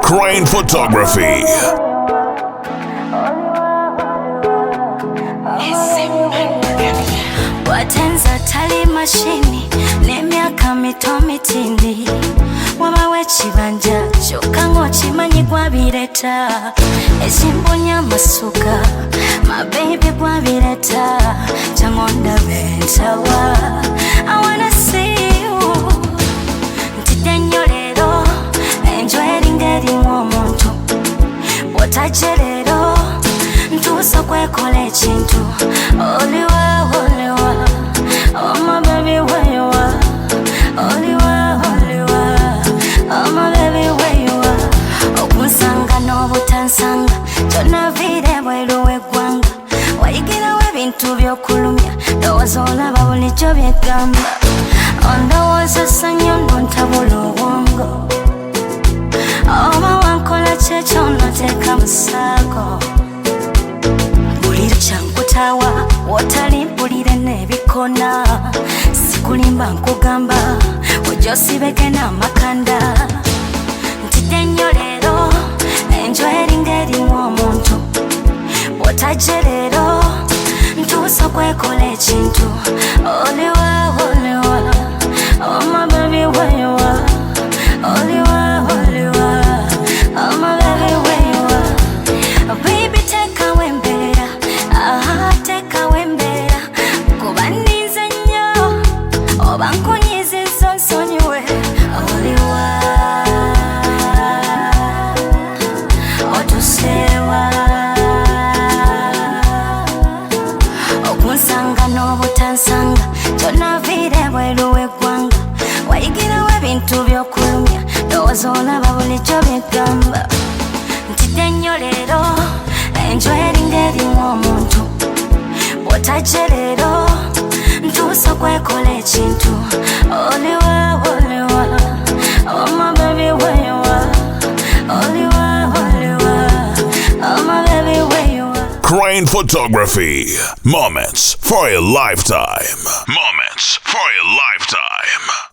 Crane Photography. Watenza tali mashini n'emyaka mito mitindi wabawe ekibanja kyokka ng'okimanyi gwabireta ekimbunya amasuka mabebi gwabireta kyangu ndabe ntawa I wanna see you ntidde nnyo leero enjwa eringa erimu omuntu bw'otajje leero ntuusa okwekola ekintu oliwa oliwa oh my baby where you are oliwa oliwa oh my baby where you are okunsanga n'obutansanga tonaviire bweru w'eggwanga wayigirawo ebintu by'okulumya ndowooza olaba bulijjo byegamba ondowooza sanyo nontabula obwongo oba wankola kyekyo noteeka mu ssaako kyankutawa wotali mpulire n'ebikona sikulimba nkugamba ojja osibeke n'amakanda ntidde nnyo leero enjwa eringa erimu omuntu bw'otajje leero ntuusa okwekola ekintu oliwa oliwa oh my baby where you are oliwa oliwa oh my baby where you are baby take away embeera teekawo embeera kuba nninze nnyo oba nkunyizizza nsonyiwe oliwa otuseewa okunsanga n'obutansanga tonaviire bweru w'eggwanga wayigirawo ebintu by'okulumya ndowooza olaba bulijjo byegamba ntidde nnyo leero enjwa eringa erimu omuntu bw'otajje leero ntuusa okwekola ekintu oliwa oliwa oh my baby where you are oliwa oliwa oh my baby where you are Crane Photography. Moments for a lifetime. Moments for a lifetime.